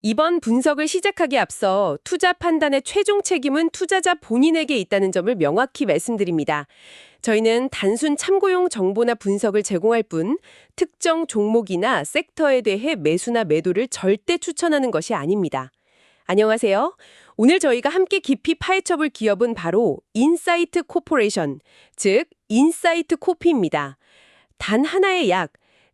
이번 분석을 시작하기에 앞서 투자 판단의 최종 책임은 투자자 본인에게 있다는 점을 명확히 말씀드립니다. 저희는 단순 참고용 정보나 분석을 제공할 뿐 특정 종목이나 섹터에 대해 매수나 매도를 절대 추천하는 것이 아닙니다. 안녕하세요. 오늘 저희가 함께 깊이 파헤쳐볼 기업은 바로 인사이트 코퍼레이션, 즉 인사이트 코피입니다. 단 하나의 약,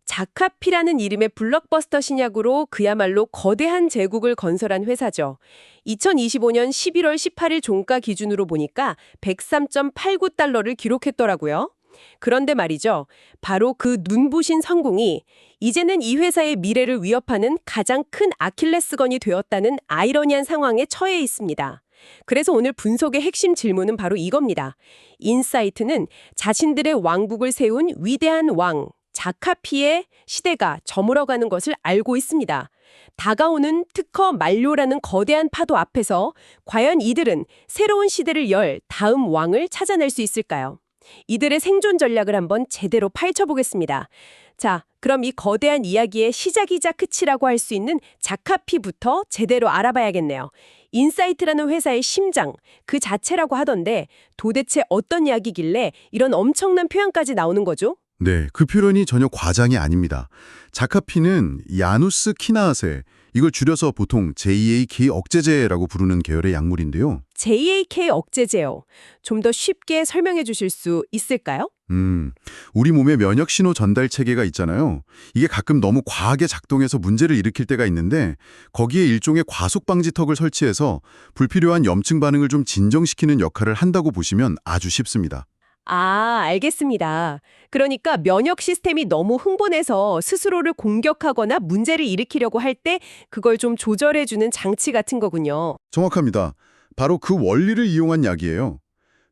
자카피라는 이름의 블록버스터 신약으로 그야말로 거대한 제국을 건설한 회사죠. 2025년 11월 18일 종가 기준으로 보니까 103.89달러를 기록했더라고요. 그런데 말이죠. 바로 그 눈부신 성공이 이제는 이 회사의 미래를 위협하는 가장 큰 아킬레스건이 되었다는 아이러니한 상황에 처해 있습니다. 그래서 오늘 분석의 핵심 질문은 바로 이겁니다. 인사이트는 자신들의 왕국을 세운 위대한 왕, 자카피의 시대가 저물어가는 것을 알고 있습니다. 다가오는 특허 만료라는 거대한 파도 앞에서 과연 이들은 새로운 시대를 열 다음 왕을 찾아낼 수 있을까요? 이들의 생존 전략을 한번 제대로 파헤쳐보겠습니다. 자, 그럼 이 거대한 이야기의 시작이자 끝이라고 할 수 있는 자카피부터 제대로 알아봐야겠네요. 인사이트라는 회사의 심장, 그 자체라고 하던데 도대체 어떤 이야기길래 이런 엄청난 표현까지 나오는 거죠? 네, 그 표현이 전혀 과장이 아닙니다. 자카피는 야누스 키나아세, 이걸 줄여서 보통 JAK 억제제라고 부르는 계열의 약물인데요. JAK 억제제요. 좀 더 쉽게 설명해 주실 수 있을까요? 우리 몸의 면역 신호 전달 체계가 있잖아요. 이게 가끔 너무 과하게 작동해서 문제를 일으킬 때가 있는데 거기에 일종의 과속 방지턱을 설치해서 불필요한 염증 반응을 좀 진정시키는 역할을 한다고 보시면 아주 쉽습니다. 아, 알겠습니다. 그러니까 면역 시스템이 너무 흥분해서 스스로를 공격하거나 문제를 일으키려고 할 때 그걸 좀 조절해주는 장치 같은 거군요. 정확합니다. 바로 그 원리를 이용한 약이에요.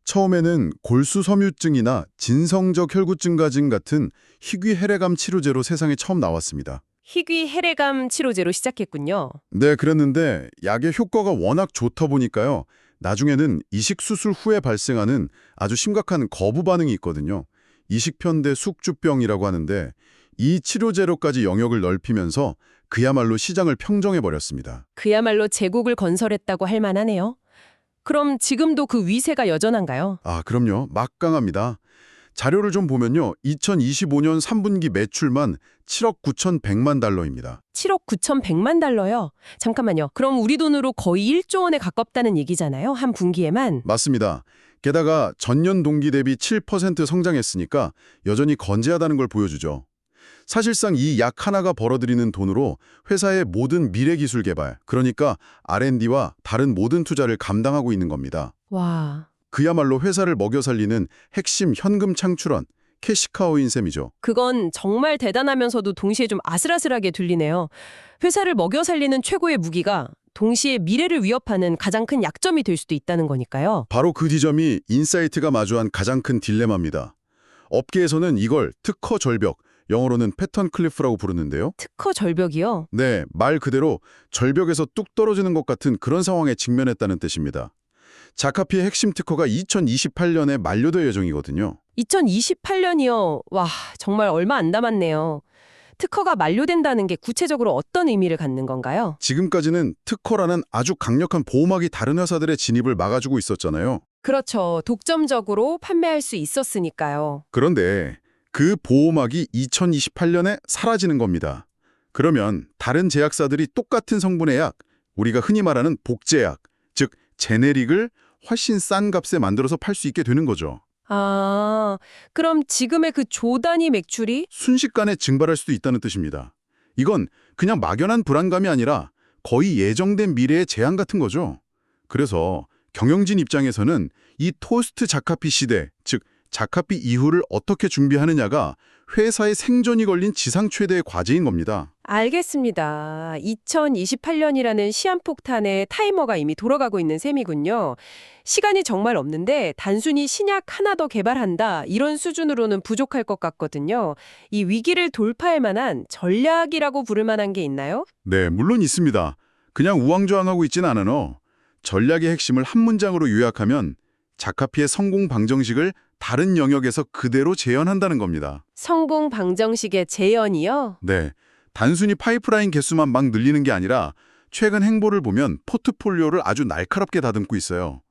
처음에는 골수섬유증이나 진성적 혈구증 가증 같은 희귀 혈액암 치료제로 세상에 처음 나왔습니다. 희귀 혈액암 치료제로 시작했군요. 네, 그랬는데 약의 효과가 워낙 좋다 보니까요. 나중에는 이식 수술 후에 발생하는 아주 심각한 거부 반응이 있거든요. 이식편대 숙주병이라고 하는데 이 치료제로까지 영역을 넓히면서 그야말로 시장을 평정해버렸습니다. 그야말로 제국을 건설했다고 할 만하네요. 그럼 지금도 그 위세가 여전한가요? 아, 그럼요. 막강합니다. 자료를 좀 보면요. 2025년 3분기 매출만 7억 9,100만 달러입니다. 7억 9,100만 달러요? 잠깐만요. 그럼 우리 돈으로 거의 1조 원에 가깝다는 얘기잖아요. 한 분기에만. 맞습니다. 게다가 전년 동기 대비 7% 성장했으니까 여전히 건재하다는 걸 보여주죠. 사실상 이 약 하나가 벌어들이는 돈으로 회사의 모든 미래 기술 개발, 그러니까 R&D와 다른 모든 투자를 감당하고 있는 겁니다. 와, 그야말로 회사를 먹여 살리는 핵심 현금 창출원, 캐시카우인 셈이죠. 그건 정말 대단하면서도 동시에 좀 아슬아슬하게 들리네요. 회사를 먹여 살리는 최고의 무기가 동시에 미래를 위협하는 가장 큰 약점이 될 수도 있다는 거니까요. 바로 그 지점이 인사이트가 마주한 가장 큰 딜레마입니다. 업계에서는 이걸 특허 절벽, 영어로는 패턴 클리프라고 부르는데요. 특허 절벽이요? 네, 말 그대로 절벽에서 뚝 떨어지는 것 같은 그런 상황에 직면했다는 뜻입니다. 자카피의 핵심 특허가 2028년에 만료될 예정이거든요. 2028년이요. 와, 정말 얼마 안 남았네요. 특허가 만료된다는 게 구체적으로 어떤 의미를 갖는 건가요? 지금까지는 특허라는 아주 강력한 보호막이 다른 회사들의 진입을 막아주고 있었잖아요. 그렇죠. 독점적으로 판매할 수 있었으니까요. 그런데 그 보호막이 2028년에 사라지는 겁니다. 그러면 다른 제약사들이 똑같은 성분의 약, 우리가 흔히 말하는 복제약, 즉 제네릭을 훨씬 싼 값에 만들어서 팔 수 있게 되는 거죠. 아, 그럼 지금의 그 조 단위 매출이? 순식간에 증발할 수도 있다는 뜻입니다. 이건 그냥 막연한 불안감이 아니라 거의 예정된 미래의 재앙 같은 거죠. 그래서 경영진 입장에서는 이 토스트 자카피 시대, 즉 자카피 이후를 어떻게 준비하느냐가 회사의 생존이 걸린 지상 최대의 과제인 겁니다. 알겠습니다. 2028년이라는 시한폭탄의 타이머가 이미 돌아가고 있는 셈이군요. 시간이 정말 없는데 단순히 신약 하나 더 개발한다 이런 수준으로는 부족할 것 같거든요. 이 위기를 돌파할 만한 전략이라고 부를 만한 게 있나요? 네, 물론 있습니다. 그냥 우왕좌왕하고 있진 않아요. 전략의 핵심을 한 문장으로 요약하면 자카피의 성공 방정식을 다른 영역에서 그대로 재현한다는 겁니다. 성공 방정식의 재현이요? 네, 단순히 파이프라인 개수만 막 늘리는 게 아니라 최근 행보를 보면 포트폴리오를 아주 날카롭게 다듬고 있어요.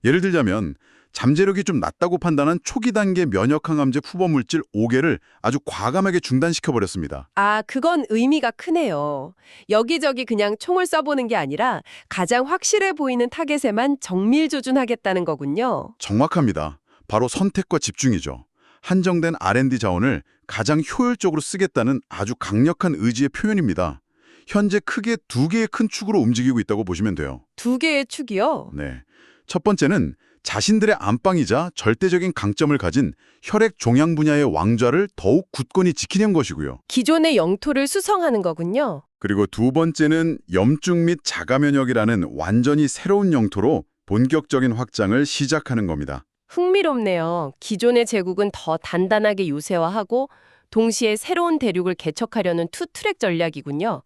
예를 들자면 잠재력이 좀 낮다고 판단한 초기 단계 면역항암제 후보물질 5개를 아주 과감하게 중단시켜버렸습니다. 아, 그건 의미가 크네요. 여기저기 그냥 총을 써보는 게 아니라 가장 확실해 보이는 타겟에만 정밀 조준하겠다는 거군요. 정확합니다. 바로 선택과 집중이죠. 한정된 R&D 자원을 가장 효율적으로 쓰겠다는 아주 강력한 의지의 표현입니다. 현재 크게 두 개의 큰 축으로 움직이고 있다고 보시면 돼요. 두 개의 축이요? 네. 첫 번째는 자신들의 안방이자 절대적인 강점을 가진 혈액 종양 분야의 왕좌를 더욱 굳건히 지키는 것이고요. 기존의 영토를 수성하는 거군요. 그리고 두 번째는 염증 및 자가 면역이라는 완전히 새로운 영토로 본격적인 확장을 시작하는 겁니다. 흥미롭네요. 기존의 제국은 더 단단하게 요새화하고 동시에 새로운 대륙을 개척하려는 투트랙 전략이군요.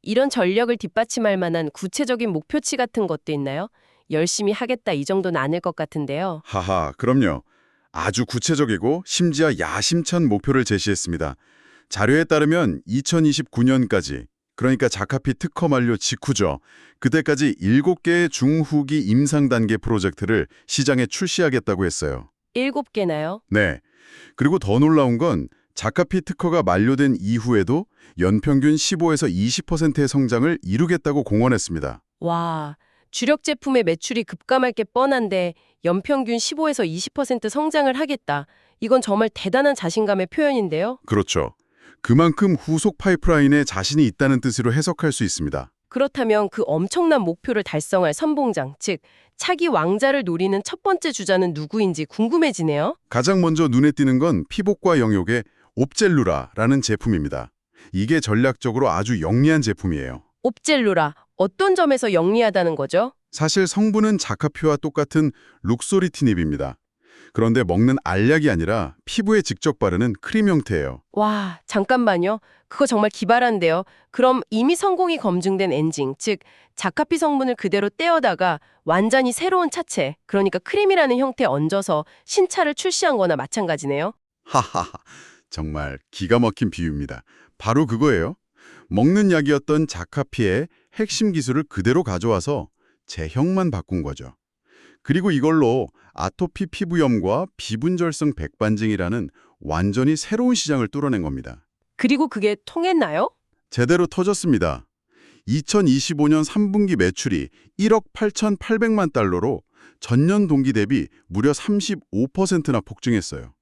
이런 전략을 뒷받침할 만한 구체적인 목표치 같은 것도 있나요? 열심히 하겠다 이 정도는 아닐 것 같은데요. 하하, 그럼요. 아주 구체적이고 심지어 야심찬 목표를 제시했습니다. 자료에 따르면 2029년까지, 그러니까 자카피 특허 만료 직후죠. 그때까지 7개의 중후기 임상 단계 프로젝트를 시장에 출시하겠다고 했어요. 7개나요? 네. 그리고 더 놀라운 건 자카피 특허가 만료된 이후에도 연평균 15에서 20%의 성장을 이루겠다고 공언했습니다. 와, 주력 제품의 매출이 급감할 게 뻔한데 연평균 15에서 20% 성장을 하겠다. 이건 정말 대단한 자신감의 표현인데요. 그렇죠. 그만큼 후속 파이프라인에 자신이 있다는 뜻으로 해석할 수 있습니다. 그렇다면 그 엄청난 목표를 달성할 선봉장, 즉 차기 왕자를 노리는 첫 번째 주자는 누구인지 궁금해지네요. 가장 먼저 눈에 띄는 건 피복과 영역의 옵젤루라라는 제품입니다. 이게 전략적으로 아주 영리한 제품이에요. 옵젤루라, 어떤 점에서 영리하다는 거죠? 사실 성분은 자카피와 똑같은 룩소리티닙입니다. 그런데 먹는 알약이 아니라 피부에 직접 바르는 크림 형태예요. 와, 잠깐만요. 그거 정말 기발한데요. 그럼 이미 성공이 검증된 엔징, 즉 자카피 성분을 그대로 떼어다가 완전히 새로운 차체, 그러니까 크림이라는 형태에 얹어서 신차를 출시한 거나 마찬가지네요. 하하하, 정말 기가 막힌 비유입니다. 바로 그거예요. 먹는 약이었던 자카피의 핵심 기술을 그대로 가져와서 제형만 바꾼 거죠. 그리고 이걸로 아토피 피부염과 비분절성 백반증이라는 완전히 새로운 시장을 뚫어낸 겁니다. 그리고 그게 통했나요? 제대로 터졌습니다. 2025년 3분기 매출이 1억 8,800만 달러로 전년 동기 대비 무려 35%나 폭증했어요.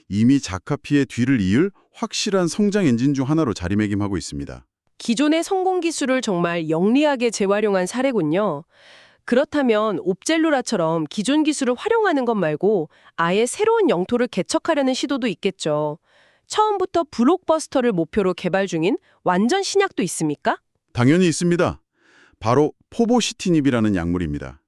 이미 자카피의 뒤를 이을 확실한 성장 엔진 중 하나로 자리매김하고 있습니다. 기존의 성공 기술을 정말 영리하게 재활용한 사례군요. 그렇다면 옵젤루라처럼 기존 기술을 활용하는 것 말고 아예 새로운 영토를 개척하려는 시도도 있겠죠. 처음부터 블록버스터를 목표로 개발 중인 완전 신약도 있습니까? 당연히 있습니다. 바로 포보시티닙이라는 약물입니다.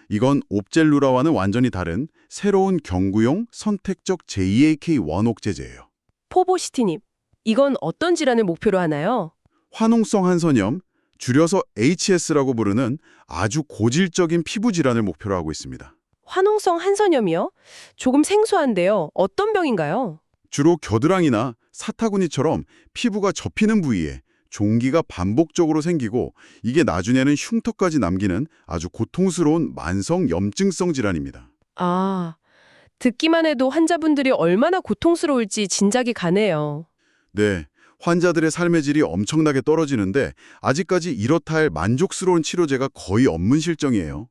이건 옵젤루라와는 완전히 다른 새로운 경구용 선택적 JAK 원옥제제예요. 포보시티닙. 이건 어떤 질환을 목표로 하나요? 화농성 한선염, 줄여서 HS라고 부르는 아주 고질적인 피부 질환을 목표로 하고 있습니다. 화농성 한선염이요? 조금 생소한데요. 어떤 병인가요? 주로 겨드랑이나 사타구니처럼 피부가 접히는 부위에 종기가 반복적으로 생기고 이게 나중에는 흉터까지 남기는 아주 고통스러운 만성 염증성 질환입니다. 아, 듣기만 해도 환자분들이 얼마나 고통스러울지 진작이 가네요. 네, 환자들의 삶의 질이 엄청나게 떨어지는데 아직까지 이렇다 할 만족스러운 치료제가 거의 없는 실정이에요.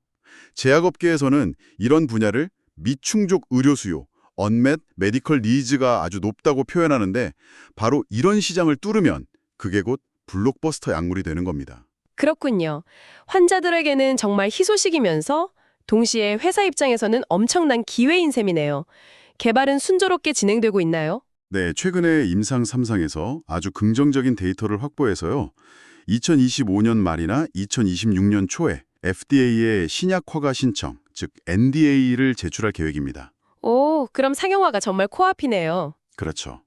제약업계에서는 이런 분야를 미충족 의료 수요, unmet medical needs가 아주 높다고 표현하는데 바로 이런 시장을 뚫으면 그게 곧 블록버스터 약물이 되는 겁니다. 그렇군요. 환자들에게는 정말 희소식이면서 동시에 회사 입장에서는 엄청난 기회인 셈이네요. 개발은 순조롭게 진행되고 있나요? 네, 최근에 임상 3상에서 아주 긍정적인 데이터를 확보해서요. 2025년 말이나 2026년 초에 FDA에 신약 허가 신청, 즉 NDA를 제출할 계획입니다. 오, 그럼 상용화가 정말 코앞이네요. 그렇죠.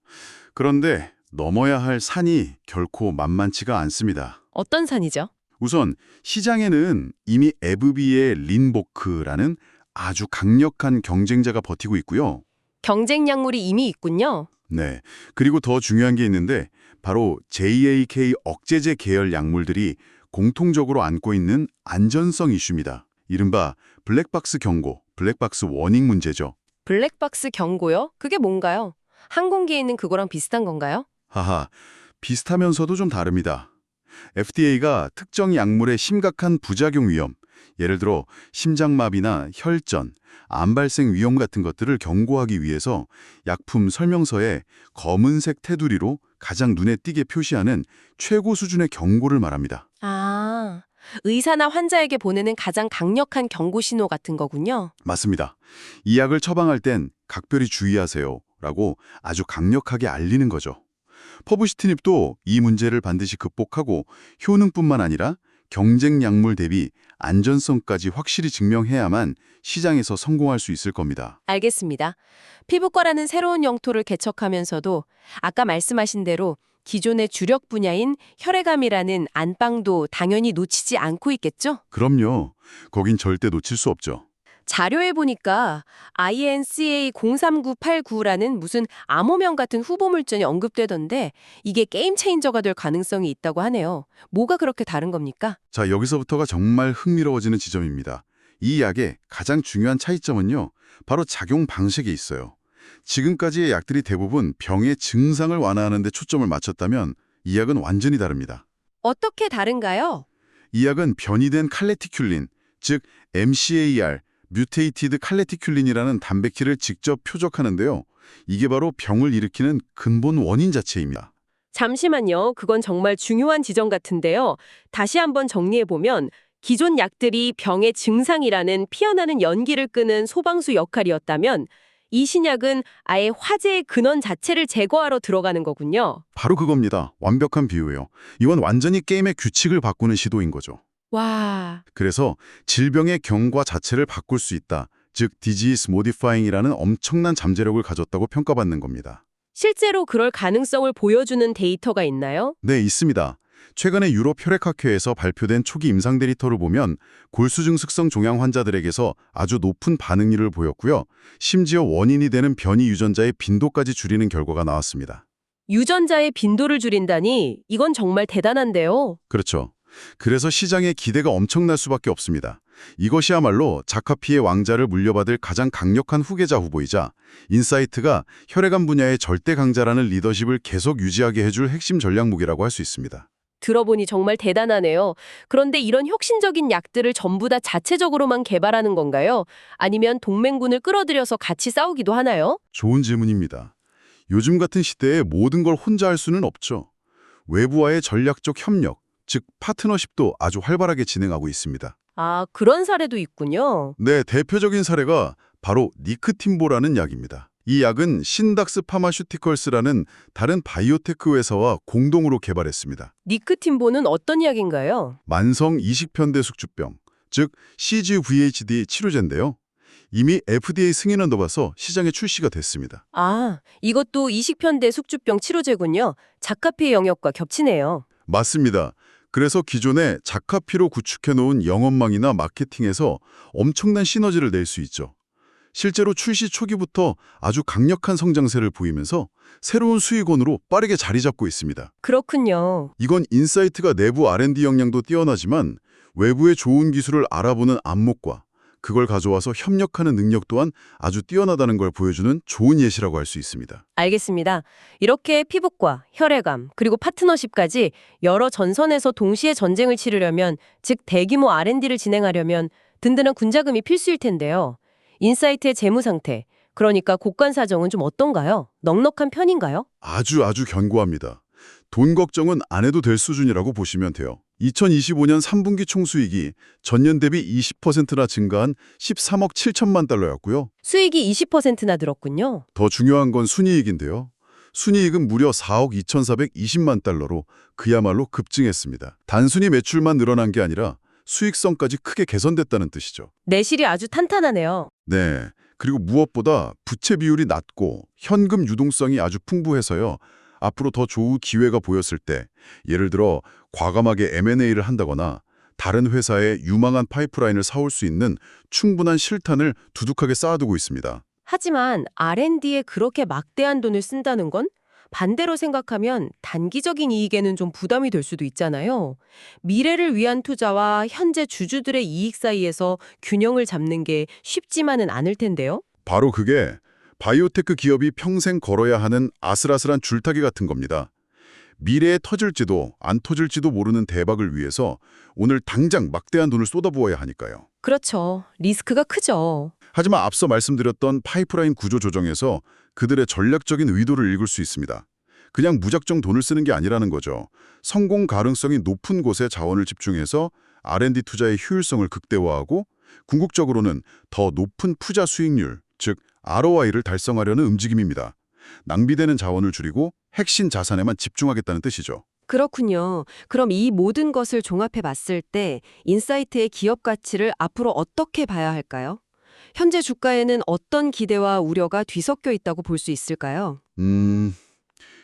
그런데 넘어야 할 산이 결코 만만치가 않습니다. 어떤 산이죠? 우선 시장에는 이미 에브비의 린보크라는 아주 강력한 경쟁자가 버티고 있고요. 경쟁 약물이 이미 있군요. 네. 그리고 더 중요한 게 있는데 바로 JAK 억제제 계열 약물들이 공통적으로 안고 있는 안전성 이슈입니다. 이른바 블랙박스 경고, 블랙박스 워닝 문제죠. 블랙박스 경고요? 그게 뭔가요? 항공기에 있는 그거랑 비슷한 건가요? 하하, 비슷하면서도 좀 다릅니다. FDA가 특정 약물의 심각한 부작용 위험, 예를 들어 심장마비나 혈전, 암 발생 위험 같은 것들을 경고하기 위해서 약품 설명서에 검은색 테두리로 가장 눈에 띄게 표시하는 최고 수준의 경고를 말합니다. 아, 의사나 환자에게 보내는 가장 강력한 경고 신호 같은 거군요. 맞습니다. 이 약을 처방할 땐 각별히 주의하세요 라고 아주 강력하게 알리는 거죠. 퍼부시티닙도 이 문제를 반드시 극복하고 효능뿐만 아니라 경쟁 약물 대비 안전성까지 확실히 증명해야만 시장에서 성공할 수 있을 겁니다. 알겠습니다. 피부과라는 새로운 영토를 개척하면서도 아까 말씀하신 대로 기존의 주력 분야인 혈액암이라는 안방도 당연히 놓치지 않고 있겠죠? 그럼요. 거긴 절대 놓칠 수 없죠. 자료에 보니까 INCA 03989라는 무슨 암호명 같은 후보 물질이 언급되던데 이게 게임 체인저가 될 가능성이 있다고 하네요. 뭐가 그렇게 다른 겁니까? 자, 여기서부터가 정말 흥미로워지는 지점입니다. 이 약의 가장 중요한 차이점은요, 바로 작용 방식에 있어요. 지금까지의 약들이 대부분 병의 증상을 완화하는 데 초점을 맞췄다면 이 약은 완전히 다릅니다. 어떻게 다른가요? 이 약은 변이된 칼레티큘린, 즉 MCAR, 뮤테이티드 칼레티큘린이라는 단백질을 직접 표적하는데요. 이게 바로 병을 일으키는 근본 원인 자체입니다. 잠시만요. 그건 정말 중요한 지점 같은데요. 다시 한번 정리해보면 기존 약들이 병의 증상이라는 피어나는 연기를 끄는 소방수 역할이었다면 이 신약은 아예 화재의 근원 자체를 제거하러 들어가는 거군요. 바로 그겁니다. 완벽한 비유예요. 이건 완전히 게임의 규칙을 바꾸는 시도인 거죠. 와, 그래서 질병의 경과 자체를 바꿀 수 있다. 즉 disease modifying이라는 엄청난 잠재력을 가졌다고 평가받는 겁니다. 실제로 그럴 가능성을 보여주는 데이터가 있나요? 네, 있습니다. 최근에 유럽 혈액학회에서 발표된 초기 임상 데이터를 보면 골수증 숙성 종양 환자들에게서 아주 높은 반응률을 보였고요. 심지어 원인이 되는 변이 유전자의 빈도까지 줄이는 결과가 나왔습니다. 유전자의 빈도를 줄인다니 이건 정말 대단한데요. 그렇죠. 그래서 시장의 기대가 엄청날 수밖에 없습니다. 이것이야말로 자카피의 왕자를 물려받을 가장 강력한 후계자 후보이자 인사이트가 혈액암 분야의 절대 강자라는 리더십을 계속 유지하게 해줄 핵심 전략무기라고 할 수 있습니다. 들어보니 정말 대단하네요. 그런데 이런 혁신적인 약들을 전부 다 자체적으로만 개발하는 건가요? 아니면 동맹군을 끌어들여서 같이 싸우기도 하나요? 좋은 질문입니다. 요즘 같은 시대에 모든 걸 혼자 할 수는 없죠. 외부와의 전략적 협력, 즉 파트너십도 아주 활발하게 진행하고 있습니다. 아, 그런 사례도 있군요. 네, 대표적인 사례가 바로 니크틴보라는 약입니다. 이 약은 신닥스 파마슈티컬스라는 다른 바이오테크 회사와 공동으로 개발했습니다. 니크틴보는 어떤 약인가요? 만성 이식편대 숙주병, 즉 CGVHD 치료제인데요. 이미 FDA 승인을 얻어봐서 시장에 출시가 됐습니다. 아, 이것도 이식편대 숙주병 치료제군요. 자카피의 영역과 겹치네요. 맞습니다. 그래서 기존에 자카피로 구축해놓은 영업망이나 마케팅에서 엄청난 시너지를 낼 수 있죠. 실제로 출시 초기부터 아주 강력한 성장세를 보이면서 새로운 수익원으로 빠르게 자리 잡고 있습니다. 그렇군요. 이건 인사이트가 내부 R&D 역량도 뛰어나지만 외부의 좋은 기술을 알아보는 안목과 그걸 가져와서 협력하는 능력 또한 아주 뛰어나다는 걸 보여주는 좋은 예시라고 할 수 있습니다. 알겠습니다. 이렇게 피부과, 혈액암, 그리고 파트너십까지 여러 전선에서 동시에 전쟁을 치르려면, 즉 대규모 R&D를 진행하려면 든든한 군자금이 필수일 텐데요. 인사이트의 재무 상태, 그러니까 곳간 사정은 좀 어떤가요? 넉넉한 편인가요? 아주 견고합니다. 돈 걱정은 안 해도 될 수준이라고 보시면 돼요. 2025년 3분기 총수익이 전년 대비 20%나 증가한 13억 7천만 달러였고요. 수익이 20%나 늘었군요. 더 중요한 건 순이익인데요. 순이익은 무려 4억 2,420만 달러로 그야말로 급증했습니다. 단순히 매출만 늘어난 게 아니라 수익성까지 크게 개선됐다는 뜻이죠. 내실이 아주 탄탄하네요. 네. 그리고 무엇보다 부채 비율이 낮고 현금 유동성이 아주 풍부해서요. 앞으로 더 좋은 기회가 보였을 때, 예를 들어 과감하게 M&A를 한다거나 다른 회사의 유망한 파이프라인을 사올 수 있는 충분한 실탄을 두둑하게 쌓아두고 있습니다. 하지만 R&D에 그렇게 막대한 돈을 쓴다는 건 반대로 생각하면 단기적인 이익에는 좀 부담이 될 수도 있잖아요. 미래를 위한 투자와 현재 주주들의 이익 사이에서 균형을 잡는 게 쉽지만은 않을 텐데요. 바로 그게 바이오테크 기업이 평생 걸어야 하는 아슬아슬한 줄타기 같은 겁니다. 미래에 터질지도 안 터질지도 모르는 대박을 위해서 오늘 당장 막대한 돈을 쏟아부어야 하니까요. 그렇죠. 리스크가 크죠. 하지만 앞서 말씀드렸던 파이프라인 구조 조정에서 그들의 전략적인 의도를 읽을 수 있습니다. 그냥 무작정 돈을 쓰는 게 아니라는 거죠. 성공 가능성이 높은 곳에 자원을 집중해서 R&D 투자의 효율성을 극대화하고 궁극적으로는 더 높은 투자 수익률, 즉 ROI를 달성하려는 움직임입니다. 낭비되는 자원을 줄이고 핵심 자산에만 집중하겠다는 뜻이죠. 그렇군요. 그럼 이 모든 것을 종합해 봤을 때 인사이트의 기업 가치를 앞으로 어떻게 봐야 할까요? 현재 주가에는 어떤 기대와 우려가 뒤섞여 있다고 볼 수 있을까요?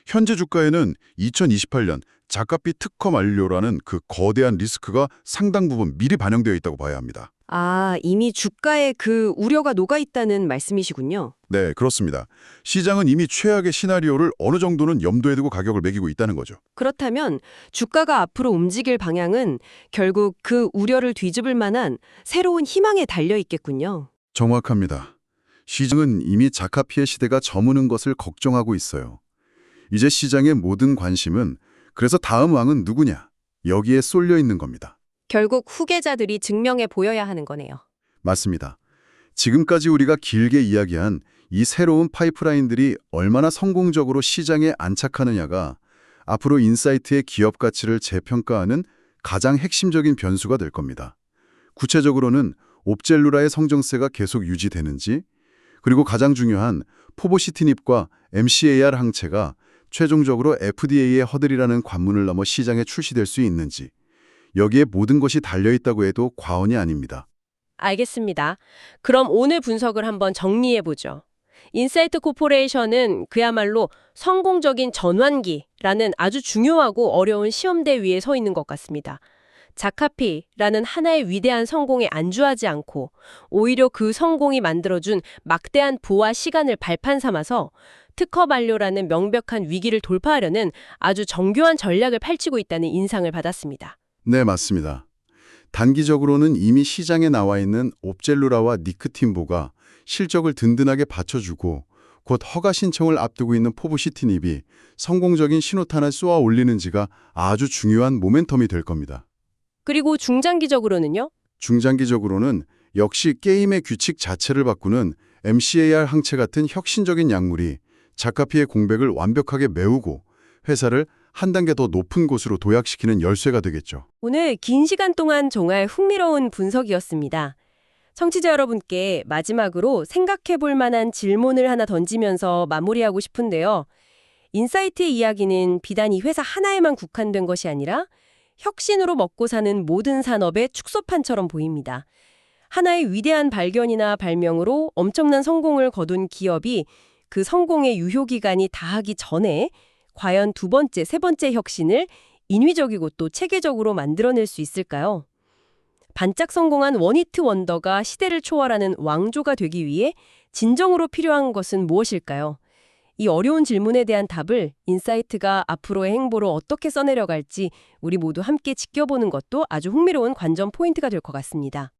현재 주가에는 2028년 자카피 특허 만료라는 그 거대한 리스크가 상당 부분 미리 반영되어 있다고 봐야 합니다. 아, 이미 주가에 그 우려가 녹아 있다는 말씀이시군요. 네, 그렇습니다. 시장은 이미 최악의 시나리오를 어느 정도는 염두에 두고 가격을 매기고 있다는 거죠. 그렇다면 주가가 앞으로 움직일 방향은 결국 그 우려를 뒤집을 만한 새로운 희망에 달려 있겠군요. 정확합니다. 시장은 이미 자카피의 시대가 저무는 것을 걱정하고 있어요. 이제 시장의 모든 관심은 그래서 다음 왕은 누구냐? 여기에 쏠려 있는 겁니다. 결국 후계자들이 증명해 보여야 하는 거네요. 맞습니다. 지금까지 우리가 길게 이야기한 이 새로운 파이프라인들이 얼마나 성공적으로 시장에 안착하느냐가 앞으로 인사이트의 기업 가치를 재평가하는 가장 핵심적인 변수가 될 겁니다. 구체적으로는 옵젤루라의 성정세가 계속 유지되는지, 그리고 가장 중요한 포보시티닙과 MCAR 항체가 최종적으로 FDA의 허들이라는 관문을 넘어 시장에 출시될 수 있는지, 여기에 모든 것이 달려있다고 해도 과언이 아닙니다. 알겠습니다. 그럼 오늘 분석을 한번 정리해보죠. 인사이트 코퍼레이션은 그야말로 성공적인 전환기라는 아주 중요하고 어려운 시험대 위에 서 있는 것 같습니다. 자카피라는 하나의 위대한 성공에 안주하지 않고 오히려 그 성공이 만들어준 막대한 부와 시간을 발판 삼아서 특허 만료라는 명백한 위기를 돌파하려는 아주 정교한 전략을 펼치고 있다는 인상을 받았습니다. 네, 맞습니다. 단기적으로는 이미 시장에 나와 있는 옵젤루라와 니크틴보가 실적을 든든하게 받쳐주고 곧 허가 신청을 앞두고 있는 포보시티닙이 성공적인 신호탄을 쏘아 올리는지가 아주 중요한 모멘텀이 될 겁니다. 그리고 중장기적으로는요? 중장기적으로는 역시 게임의 규칙 자체를 바꾸는 MCAR 항체 같은 혁신적인 약물이 자카피의 공백을 완벽하게 메우고 회사를 한 단계 더 높은 곳으로 도약시키는 열쇠가 되겠죠. 오늘 긴 시간 동안 정말 흥미로운 분석이었습니다. 청취자 여러분께 마지막으로 생각해 볼 만한 질문을 하나 던지면서 마무리하고 싶은데요. 인사이트의 이야기는 비단 이 회사 하나에만 국한된 것이 아니라 혁신으로 먹고 사는 모든 산업의 축소판처럼 보입니다. 하나의 위대한 발견이나 발명으로 엄청난 성공을 거둔 기업이 그 성공의 유효기간이 다하기 전에 과연 두 번째, 세 번째 혁신을 인위적이고 또 체계적으로 만들어낼 수 있을까요? 반짝 성공한 원히트 원더가 시대를 초월하는 왕조가 되기 위해 진정으로 필요한 것은 무엇일까요? 이 어려운 질문에 대한 답을 인사이트가 앞으로의 행보로 어떻게 써내려갈지 우리 모두 함께 지켜보는 것도 아주 흥미로운 관전 포인트가 될 것 같습니다.